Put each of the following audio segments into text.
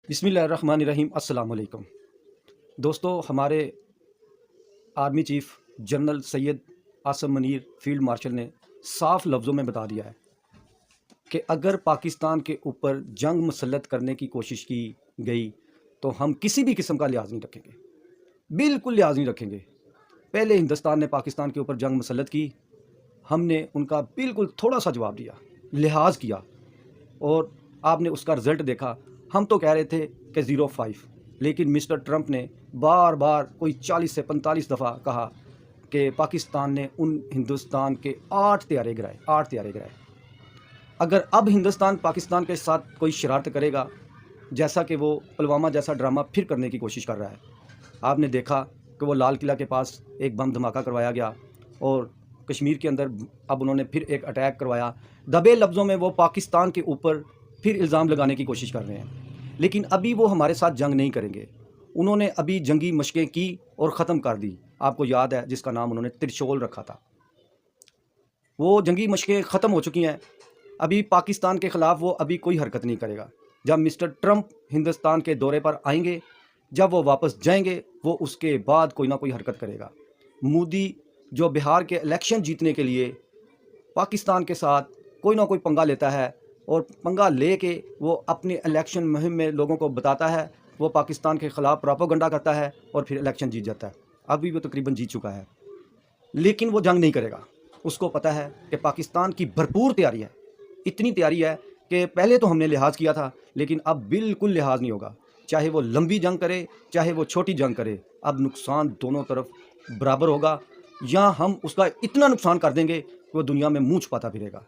بسم اللہ الرحمن الرحیم۔ السلام علیکم دوستو، ہمارے army chief general Syed Asim Munir field marshal نے صاف لفظوں میں بتا دیا ہے کہ اگر پاکستان کے اوپر جنگ مسلط کرنے کی کوشش کی گئی تو ہم کسی بھی قسم کا لحاظ نہیں رکھیں گے، بالکل لحاظ نہیں رکھیں گے۔ پہلے ہندوستان نے پاکستان کے اوپر جنگ مسلط کی، ہم نے ان کا بالکل تھوڑا سا جواب دیا، لحاظ کیا، اور آپ نے اس کا رزلٹ دیکھا۔ ہم تو کہہ رہے تھے کہ 0-5، لیکن مسٹر ٹرمپ نے بار بار کوئی 40 سے 45 دفعہ کہا کہ پاکستان نے ہندوستان کے 8 طیارے گرائے۔ اگر اب ہندوستان پاکستان کے ساتھ کوئی شرارت کرے گا، جیسا کہ وہ پلوامہ جیسا ڈرامہ پھر کرنے کی کوشش کر رہا ہے، آپ نے دیکھا کہ وہ لال قلعہ کے پاس ایک بم دھماکہ کروایا گیا، اور کشمیر کے اندر اب انہوں نے پھر ایک اٹیک کروایا۔ دبے لفظوں میں وہ پاکستان کے اوپر پھر الزام لگانے کی کوشش کر رہے ہیں، لیکن ابھی وہ ہمارے ساتھ جنگ نہیں کریں گے۔ انہوں نے ابھی جنگی مشقیں کی اور ختم کر دی۔ آپ کو یاد ہے جس کا نام انہوں نے ترشول رکھا تھا، وہ جنگی مشقیں ختم ہو چکی ہیں۔ ابھی پاکستان کے خلاف وہ ابھی کوئی حرکت نہیں کرے گا۔ جب مسٹر ٹرمپ ہندوستان کے دورے پر آئیں گے، جب وہ واپس جائیں گے، وہ اس کے بعد کوئی نہ کوئی حرکت کرے گا۔ مودی جو بہار کے الیکشن جیتنے کے لیے پاکستان کے ساتھ کوئی نہ کوئی پنگا لیتا ہے، اور پنگا لے کے وہ اپنے الیکشن مہم میں لوگوں کو بتاتا ہے، وہ پاکستان کے خلاف پراپوگنڈا کرتا ہے اور پھر الیکشن جیت جاتا ہے۔ ابھی وہ تقریباً جیت چکا ہے، لیکن وہ جنگ نہیں کرے گا۔ اس کو پتہ ہے کہ پاکستان کی بھرپور تیاری ہے، اتنی تیاری ہے کہ پہلے تو ہم نے لحاظ کیا تھا، لیکن اب بالکل لحاظ نہیں ہوگا۔ چاہے وہ لمبی جنگ کرے، چاہے وہ چھوٹی جنگ کرے، اب نقصان دونوں طرف برابر ہوگا، یا ہم اس کا اتنا نقصان کر دیں گے کہ وہ دنیا میں منہ چھپاتا پھرے گا۔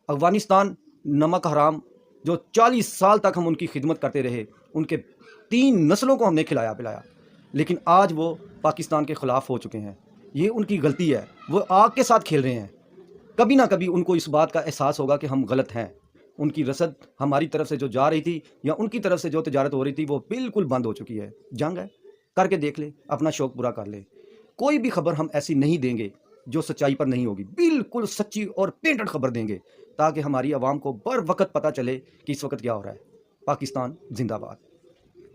افغانستان نمک حرام جو 40 سال تک ہم ان کی خدمت کرتے رہے، ان کے 3 نسلوں کو ہم نے کھلایا پلایا، لیکن آج وہ پاکستان کے خلاف ہو چکے ہیں۔ یہ ان کی غلطی ہے، وہ آگ کے ساتھ کھیل رہے ہیں۔ کبھی نہ کبھی ان کو اس بات کا احساس ہوگا کہ ہم غلط ہیں۔ ان کی رسد ہماری طرف سے جو جا رہی تھی یا ان کی طرف سے جو تجارت ہو رہی تھی، وہ بالکل بند ہو چکی ہے۔ جنگ ہے، کر کے دیکھ لے، اپنا شوق پورا کر لے۔ کوئی بھی خبر ہم ایسی نہیں دیں گے جو سچائی پر نہیں ہوگی، بالکل سچی اور پینٹڈ خبر دیں گے، تاکہ ہماری عوام کو بر وقت پتہ چلے کہ اس وقت کیا ہو رہا ہے۔ پاکستان زندہ باد۔